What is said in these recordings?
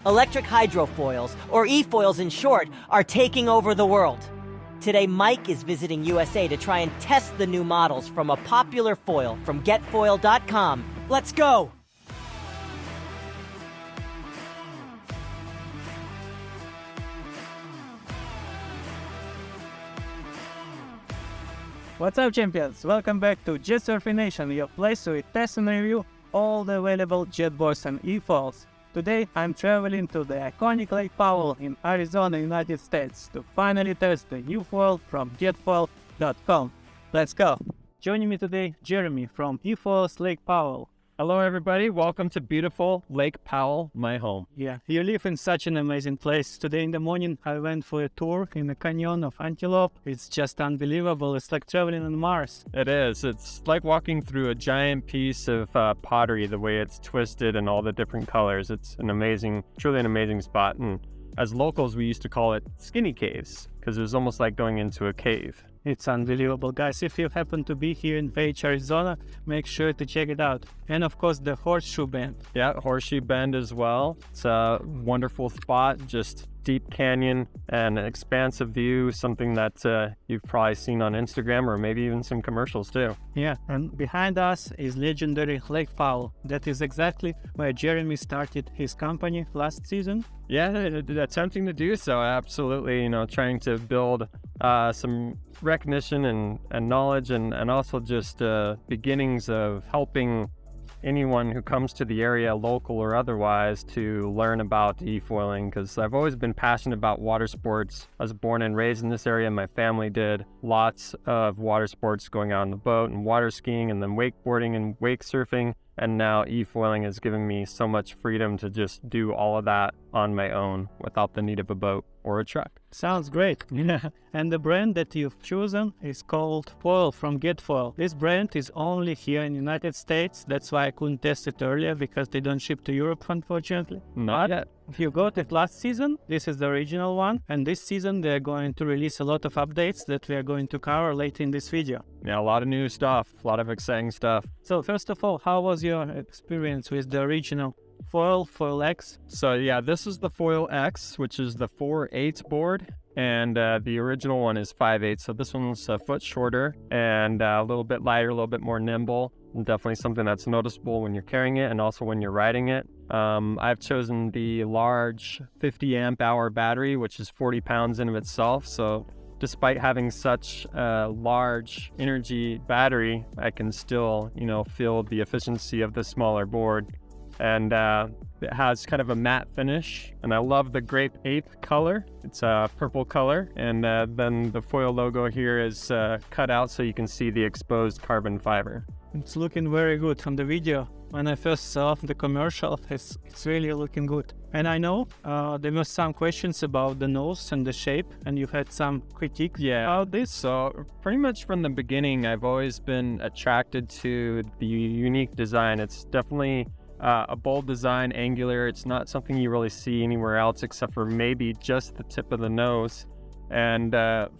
Electric hydrofoils, or efoils in short, are taking over the world. Today, Mike is visiting USA to try and test the new models from a popular foil from GetFoil.com. Let's go! What's up, champions? Welcome back to JetSurfingNation, your place to test and review all the available jetboards and efoils. Today, I'm traveling to the iconic Lake Powell in Arizona, United States to finally test the new foil from GetFoil.com. Let's go! Joining me today, Jeremy from eFoils Lake Powell. Hello everybody, welcome to beautiful Lake Powell, my home. Yeah, you live in such an amazing place. Today in the morning I went for a tour in the canyon of Antelope. It's just unbelievable. It's like traveling on Mars. It is. It's like walking through a giant piece of pottery, the way it's twisted and all the different colors. It's an amazing, truly an amazing spot. And as locals, we used to call it skinny caves because it was almost like going into a cave. It's unbelievable, guys. If you happen to be here in Page, Arizona, make sure to check it out. And of course, the Horseshoe Bend. Yeah, Horseshoe Bend as well. It's a wonderful spot, just deep canyon and an expansive view, something that you've probably seen on Instagram or maybe even some commercials too. Yeah, and behind us is legendary Lake Powell. That is exactly where Jeremy started his company last season. Yeah, attempting to do so, absolutely. Trying to build some recognition and knowledge and also just beginnings of helping anyone who comes to the area, local or otherwise, to learn about efoiling, because I've always been passionate about water sports. I was born and raised in this area. My family did lots of water sports, going out on the boat and water skiing and then wakeboarding and wake surfing. And now efoiling has given me so much freedom to just do all of that on my own without the need of a boat or a truck. Sounds great. Yeah. And the brand that you've chosen is called Foil from GetFoil. This brand is only here in the United States. That's why I couldn't test it earlier, because they don't ship to Europe, unfortunately. Not yet. If you got it last season, this is the original one. And this season, they're going to release a lot of updates that we are going to cover later in this video. Yeah, a lot of new stuff, a lot of exciting stuff. So first of all, how was your experience with the original Foil X? So yeah, this is the Foil X, which is the 4/8 board. And the original one is 5/8, so this one's a foot shorter and a little bit lighter, a little bit more nimble. And definitely something that's noticeable when you're carrying it and also when you're riding it. I've chosen the large 50 amp hour battery, which is 40 pounds in of itself. So despite having such a large energy battery, I can still, feel the efficiency of the smaller board. And it has kind of a matte finish, and I love the Grape 8 color. It's a purple color, and then the foil logo here is cut out so you can see the exposed carbon fiber. It's looking very good from the video. When I first saw the commercial, it's really looking good. And I know there were some questions about the nose and the shape, and you had some critique about this. So pretty much from the beginning, I've always been attracted to the unique design. It's definitely a bold design, angular. It's not something you really see anywhere else except for maybe just the tip of the nose. And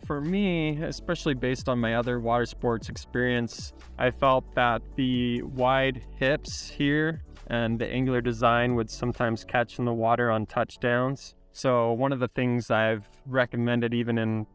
for me, especially based on my other water sports experience, I felt that the wide hips here and the angular design would sometimes catch in the water on touchdowns. So one of the things I've recommended even in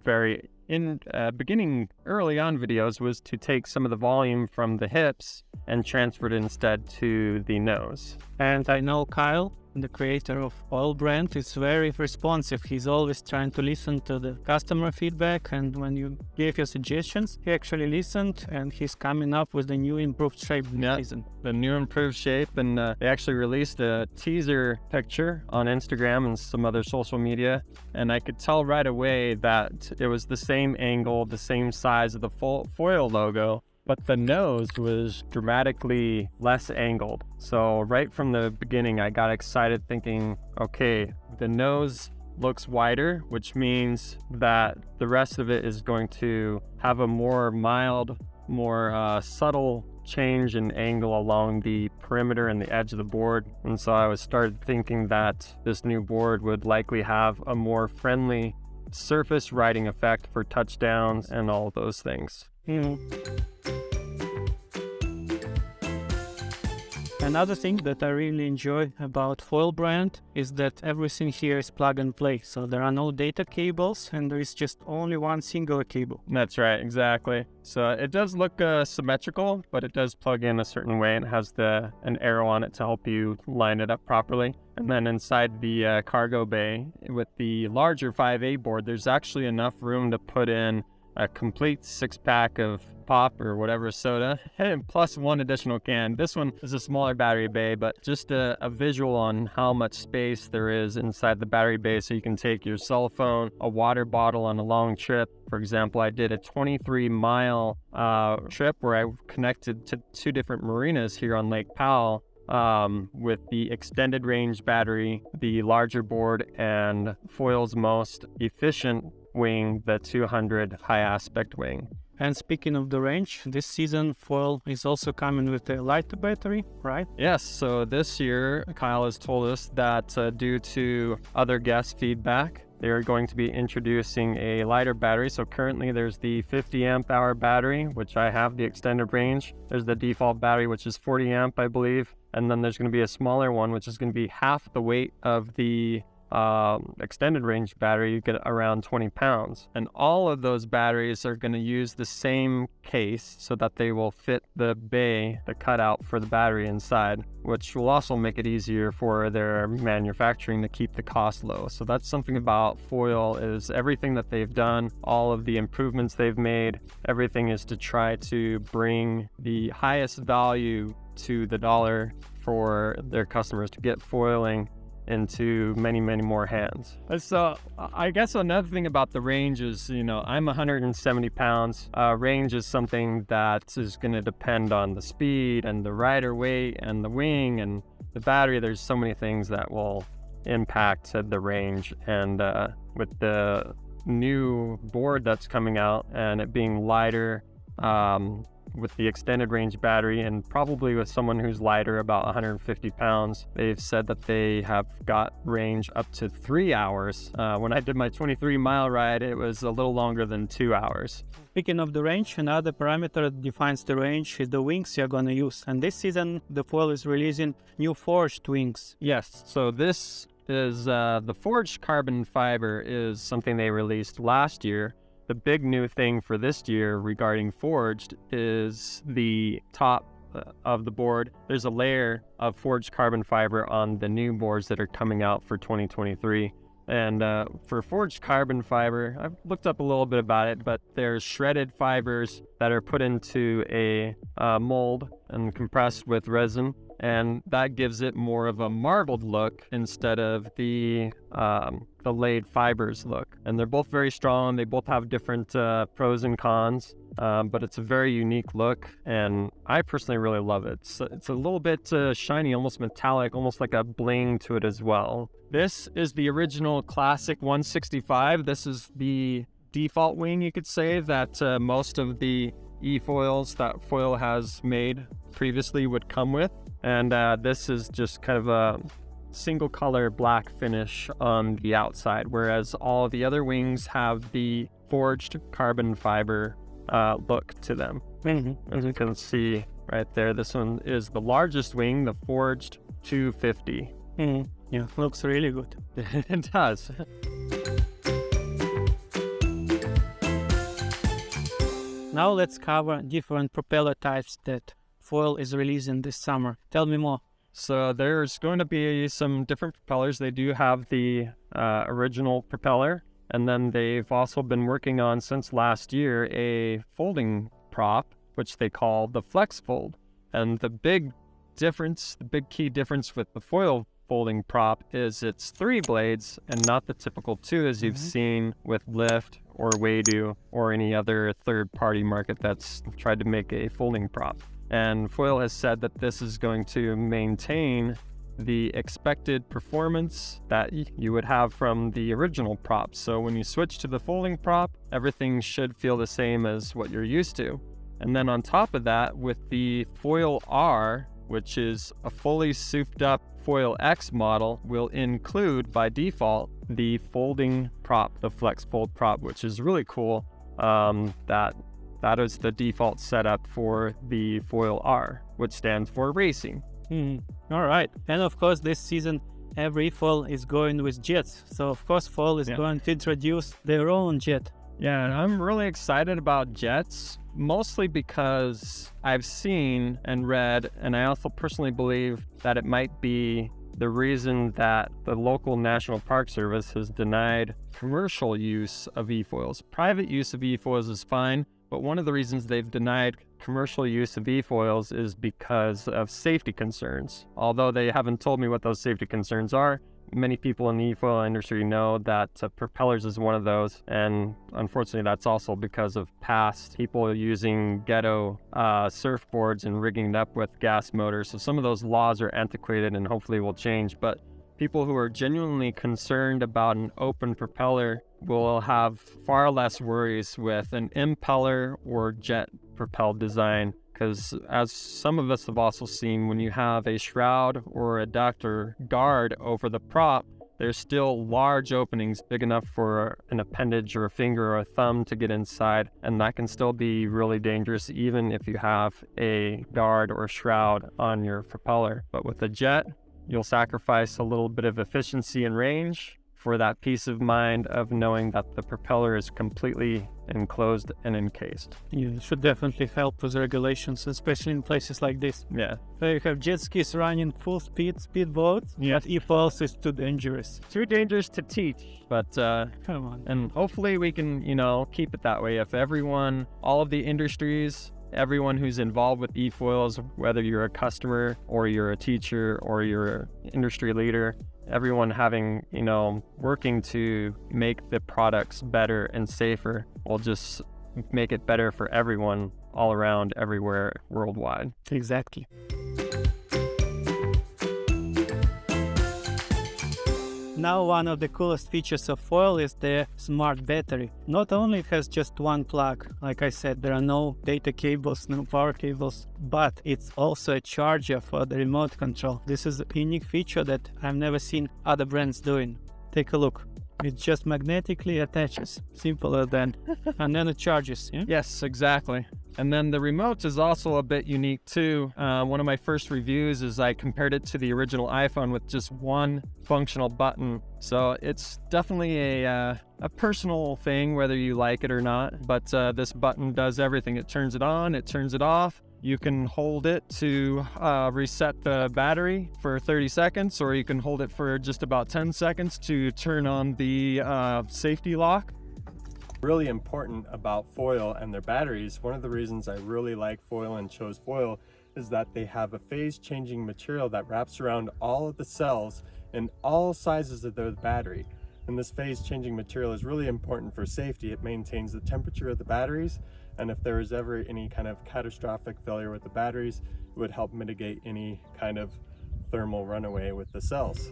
beginning early on videos was to take some of the volume from the hips and transfer it instead to the nose. And I know Kyle, the creator of Oil brand, is very responsive. He's always trying to listen to the customer feedback, and when you gave your suggestions, he actually listened, and he's coming up with the new improved shape this season. The new improved shape, and they actually released a teaser picture on Instagram and some other social media, and I could tell right away that it was the same angle, the same size of the foil logo, but the nose was dramatically less angled. So right from the beginning, I got excited thinking, okay, the nose looks wider, which means that the rest of it is going to have a more mild, more subtle change in angle along the perimeter and the edge of the board. And so I started thinking that this new board would likely have a more friendly surface riding effect for touchdowns and all of those things. Another thing that I really enjoy about Foil brand is that everything here is plug and play. So there are no data cables and there is just only one single cable. That's right, exactly. So it does look symmetrical, but it does plug in a certain way and has an arrow on it to help you line it up properly. And then inside the cargo bay with the larger 5A board, there's actually enough room to put in a complete 6-pack of pop or whatever soda, and plus one additional can. This one is a smaller battery bay, but just a visual on how much space there is inside the battery bay, so you can take your cell phone, a water bottle on a long trip. For example, I did a 23-mile trip where I connected to 2 different marinas here on Lake Powell with the extended range battery, the larger board, and Foil's most efficient wing, the 200 high aspect wing. And speaking of the range, this season Foil is also coming with a lighter battery, right? Yes, so this year Kyle has told us that due to other guest feedback, they are going to be introducing a lighter battery. So currently there's the 50 amp hour battery, which I have the extended range. There's the default battery, which is 40 amp, I believe. And then there's going to be a smaller one, which is going to be half the weight of the extended range battery. You get around 20 pounds. And all of those batteries are going to use the same case so that they will fit the bay, the cutout for the battery inside, which will also make it easier for their manufacturing to keep the cost low. So that's something about Foil, is everything that they've done, all of the improvements they've made, everything is to try to bring the highest value to the dollar for their customers, to get foiling into many, many more hands. So I guess another thing about the range is, I'm 170 pounds. Range is something that is going to depend on the speed and the rider weight and the wing and the battery. There's so many things that will impact the range. And with the new board that's coming out and it being lighter, with the extended range battery, and probably with someone who's lighter, about 150 pounds, they've said that they have got range up to 3 hours. When I did my 23-mile ride, it was a little longer than 2 hours. Speaking of the range, another parameter that defines the range is the wings you're going to use. And this season, the Foil is releasing new forged wings. Yes, so this is the forged carbon fiber is something they released last year. The big new thing for this year regarding forged is the top of the board. There's a layer of forged carbon fiber on the new boards that are coming out for 2023. And for forged carbon fiber, I've looked up a little bit about it, but there's shredded fibers that are put into a mold and compressed with resin, and that gives it more of a marbled look instead of the laid fibers look. And they're both very strong. They both have different pros and cons, but it's a very unique look, and I personally really love it. It's a little bit shiny, almost metallic, almost like a bling to it as well. This is the original classic 165. This is the default wing, you could say, that most of the eFoils that Foil has made previously would come with. And this is just kind of a single color black finish on the outside, whereas all the other wings have the forged carbon fiber look to them. Mm-hmm. As you can see right there, this one is the largest wing, the forged 250. Mm-hmm. Yeah, looks really good. It does. Now let's cover different propeller types that Foil is releasing this summer. Tell me more. So there's going to be some different propellers. They do have the original propeller, and then they've also been working on, since last year, a folding prop, which they call the Flex Fold. And the big key difference with the Foil folding prop is it's 3 blades and not the typical 2 as you've seen with Lift or Waydo or any other third-party market that's tried to make a folding prop. And Foil has said that this is going to maintain the expected performance that you would have from the original prop. So when you switch to the folding prop, everything should feel the same as what you're used to. And then on top of that, with the Foil R, which is a fully souped up Foil X model, will include by default the folding prop, the Flex Fold prop, which is really cool. That is the default setup for the Foil R, which stands for racing. All right. And of course, this season, every foil is going with jets. So of course, foil is going to introduce their own jet. Yeah, I'm really excited about jets, mostly because I've seen and read, and I also personally believe that it might be the reason that the local National Park Service has denied commercial use of eFoils. Private use of eFoils is fine, but one of the reasons they've denied commercial use of eFoils is because of safety concerns. Although they haven't told me what those safety concerns are, many people in the eFoil industry know that propellers is one of those, and unfortunately that's also because of past people using ghetto surfboards and rigging it up with gas motors. So some of those laws are antiquated and hopefully will change, but people who are genuinely concerned about an open propeller will have far less worries with an impeller or jet propelled design. Because as some of us have also seen, when you have a shroud or a duct or guard over the prop, there's still large openings big enough for an appendage or a finger or a thumb to get inside, and that can still be really dangerous even if you have a guard or shroud on your propeller. But with a jet, you'll sacrifice a little bit of efficiency and range for that peace of mind of knowing that the propeller is completely enclosed and encased. Yeah, it should definitely help with regulations, especially in places like this. Yeah. So you have jet skis running full speedboats, but eFoils is too dangerous. Too dangerous to teach, but come on. And hopefully we can, keep it that way. If everyone, all of the industries, everyone who's involved with eFoils, whether you're a customer or you're a teacher or you're an industry leader, everyone having, working to make the products better and safer will just make it better for everyone all around, everywhere, worldwide. Exactly. Now one of the coolest features of Foil is the smart battery. Not only it has just one plug, like I said, there are no data cables, no power cables, but it's also a charger for the remote control. This is a unique feature that I've never seen other brands doing. Take a look. It just magnetically attaches, simpler than, and then it charges. Yeah? Yes, exactly. And then the remote is also a bit unique too. One of my first reviews is I compared it to the original iPhone with just one functional button. So it's definitely a personal thing, whether you like it or not. But this button does everything. It turns it on, it turns it off. You can hold it to reset the battery for 30 seconds, or you can hold it for just about 10 seconds to turn on the safety lock. Really important about Foil and their batteries, one of the reasons I really like Foil and chose Foil is that they have a phase changing material that wraps around all of the cells in all sizes of the battery. And this phase changing material is really important for safety. It maintains the temperature of the batteries, and if there is ever any kind of catastrophic failure with the batteries, it would help mitigate any kind of thermal runaway with the cells.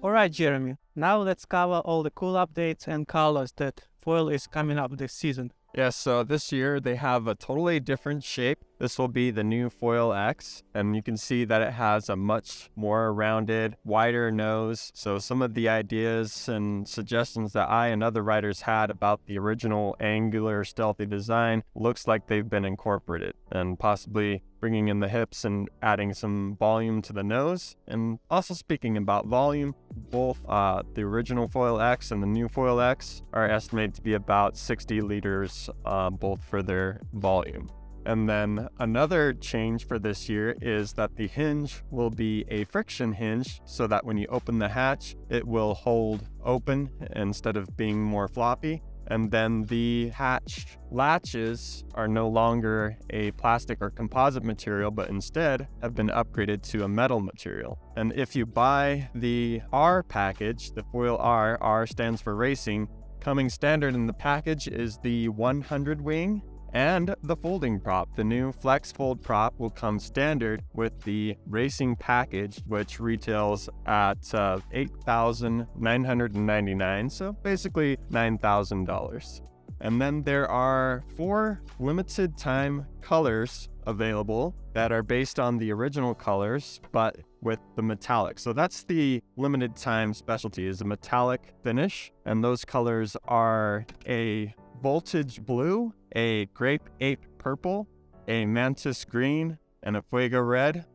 Alright, Jeremy, now let's cover all the cool updates and colors that Foil is coming up this season. Yeah, so this year they have a totally different shape. This will be the new Foil X, and you can see that it has a much more rounded, wider nose. So some of the ideas and suggestions that I and other writers had about the original angular stealthy design looks like they've been incorporated, and possibly bringing in the hips and adding some volume to the nose. And also speaking about volume, both the original Foil X and the new Foil X are estimated to be about 60 liters both for their volume. And then another change for this year is that the hinge will be a friction hinge, so that when you open the hatch, it will hold open instead of being more floppy. And then the hatch latches are no longer a plastic or composite material, but instead have been upgraded to a metal material. And if you buy the R package, the Foil R stands for racing, coming standard in the package is the 100 wing and the folding prop. The new Flex Fold prop will come standard with the racing package, which retails at $8,999, so basically $9,000. And then there are 4 limited time colors available that are based on the original colors, but with the metallic. So that's the limited time specialty, is a metallic finish. And those colors are a voltage blue, a grape ape purple, a mantis green, and a fuego red.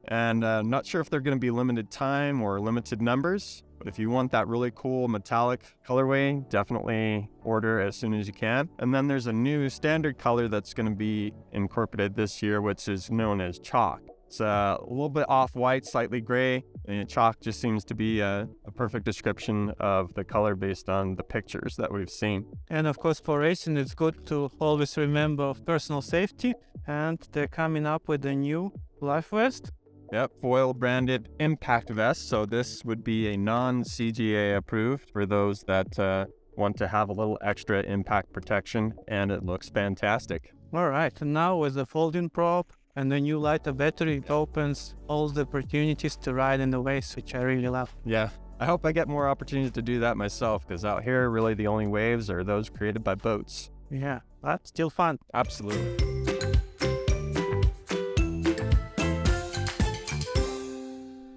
And not sure if they're going to be limited time or limited numbers, but if you want that really cool metallic colorway, definitely order as soon as you can. And then there's a new standard color that's going to be incorporated this year, which is known as chalk. It's a little bit off-white, slightly gray, and chalk just seems to be a perfect description of the color based on the pictures that we've seen. And of course, for racing, it's good to always remember of personal safety. And they're coming up with a new life vest. Yep, foil branded impact vest. So this would be a non-CGA approved for those that want to have a little extra impact protection, and it looks fantastic. All right, and now with the folding prop and the new lighter battery, it opens all the opportunities to ride in the waves, which I really love. Yeah, I hope I get more opportunities to do that myself, because out here, really the only waves are those created by boats. Yeah, but still fun. Absolutely.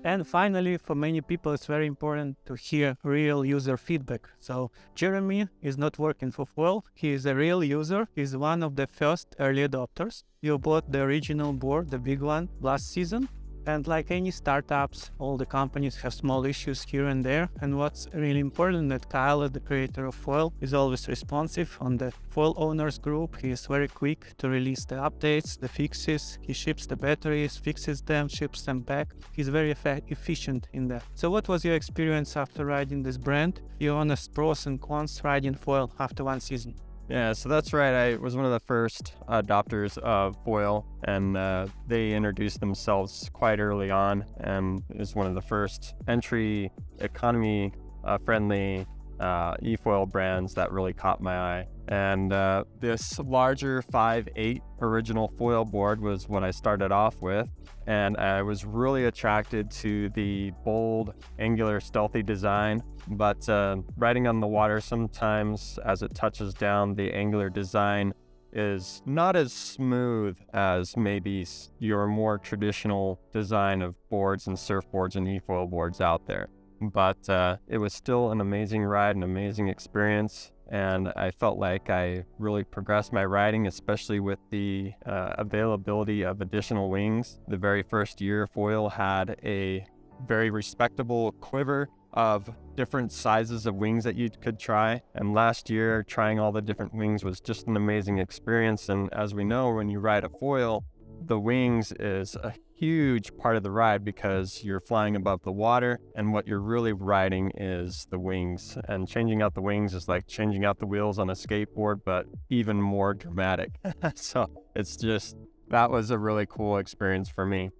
And finally, for many people, it's very important to hear real user feedback. So Jeremy is not working for Foil. He is a real user. He's one of the first early adopters. You bought the original board, the big one, last season. And like any startups, all the companies have small issues here and there. And what's really important that Kyle, the creator of Foil, is always responsive on the Foil owners group. He is very quick to release the updates, the fixes. He ships the batteries, fixes them, ships them back. He's very efficient in that. So what was your experience after riding this brand? Your honest pros and cons riding Foil after one season? Yeah, so that's right. I was one of the first adopters of Foil, and they introduced themselves quite early on, and is one of the first entry economy friendly eFoil brands that really caught my eye. And this larger 5.8 original foil board was what I started off with, and I was really attracted to the bold, angular, stealthy design. But riding on the water, sometimes as it touches down, the angular design is not as smooth as maybe your more traditional design of boards and surfboards and eFoil boards out there. But it was still an amazing ride, an amazing experience, and I felt like I really progressed my riding, especially with the availability of additional wings. The very first year, Foil had a very respectable quiver of different sizes of wings that you could try. And last year, trying all the different wings was just an amazing experience. And as we know, when you ride a foil, the wings is a huge part of the ride because you're flying above the water, and what you're really riding is the wings. And changing out the wings is like changing out the wheels on a skateboard, but even more dramatic. So it's just, that was a really cool experience for me.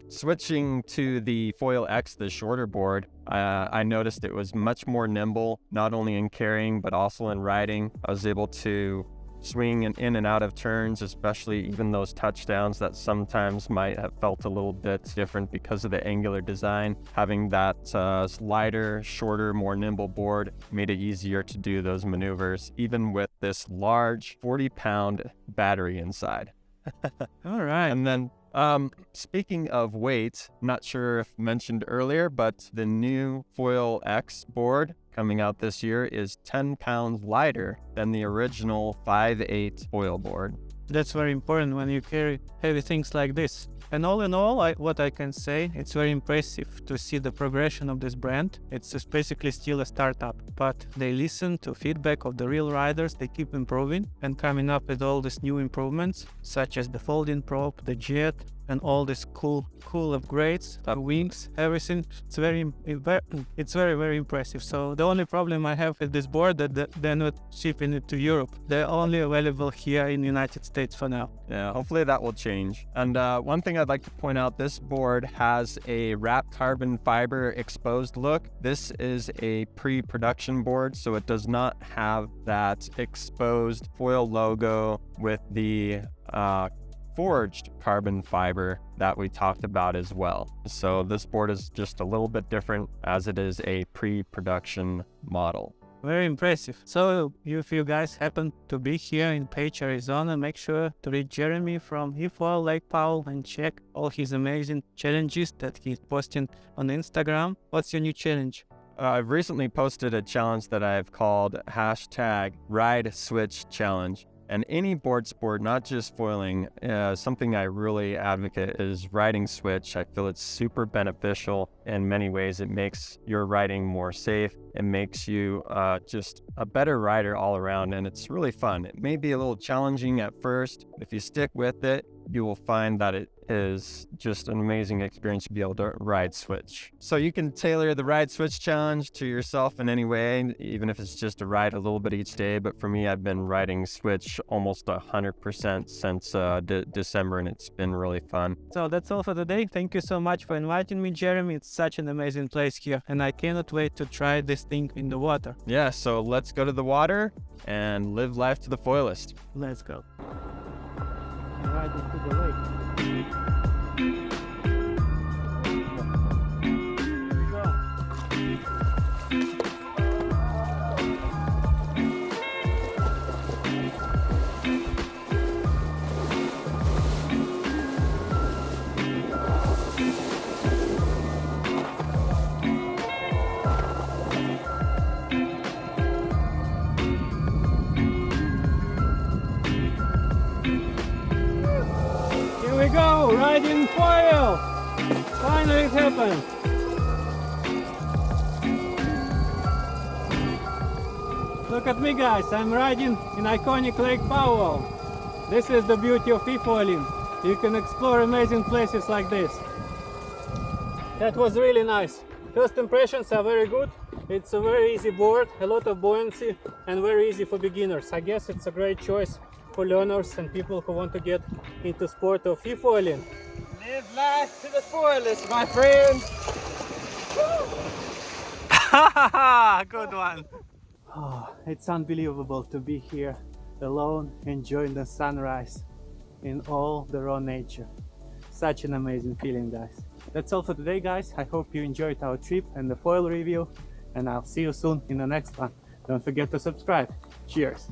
Switching to the Foil X, the shorter board, I noticed it was much more nimble, not only in carrying, but also in riding. I was able to swing in and out of turns, especially even those touchdowns that sometimes might have felt a little bit different because of the angular design. Having that lighter, shorter, more nimble board made it easier to do those maneuvers, even with this large 40-pound battery inside. All right. And then speaking of weight, not sure if mentioned earlier, but the new Foil X board coming out this year is 10 pounds lighter than the original 5.8 foil board. That's very important when you carry heavy things like this. And all in all, what I can say, it's very impressive to see the progression of this brand. It's just basically still a startup, but they listen to feedback of the real riders. They keep improving and coming up with all these new improvements, such as the folding prop, the jet, and all these cool upgrades, the wings, everything. It's very impressive. So the only problem I have with this board that they're not shipping it to Europe. They're only available here in the United States for now. Yeah, hopefully that will change. And one thing I'd like to point out, this board has a wrapped carbon fiber exposed look. This is a pre-production board, so it does not have that exposed foil logo with the forged carbon fiber that we talked about as well. So this board is just a little bit different as it is a pre-production model. Very impressive. So if you guys happen to be here in Page, Arizona, make sure to reach Jeremy from Efoil Lake Powell and check all his amazing challenges that he's posting on Instagram. What's your new challenge? I've recently posted a challenge that I've called #RideSwitchChallenge. And any board sport, not just foiling, something I really advocate is riding switch. I feel it's super beneficial in many ways. It makes your riding more safe. It makes you just a better rider all around, and it's really fun. It may be a little challenging at first. If you stick with it, you will find that it is just an amazing experience to be able to ride switch. So you can tailor the ride switch challenge to yourself in any way, even if it's just to ride a little bit each day. But for me, I've been riding switch almost 100% since December, and it's been really fun. So that's all for today. Thank you so much for inviting me, Jeremy. It's such an amazing place here, and I cannot wait to try this thing in the water. Yeah, so let's go to the water and live life to the fullest. Let's go. Right into the lake. Here we go, riding foil! Finally it happened! Look at me guys, I'm riding in iconic Lake Powell. This is the beauty of efoiling. You can explore amazing places like this. That was really nice. First impressions are very good. It's a very easy board, a lot of buoyancy, and very easy for beginners. I guess it's a great choice for learners and people who want to get into sport of efoiling. Live life to the fullest, my friend. Good one. Oh, it's unbelievable to be here alone, enjoying the sunrise in all the raw nature. Such an amazing feeling, guys. That's all for today, guys. I hope you enjoyed our trip and the foil review, and I'll see you soon in the next one. Don't forget to subscribe. Cheers.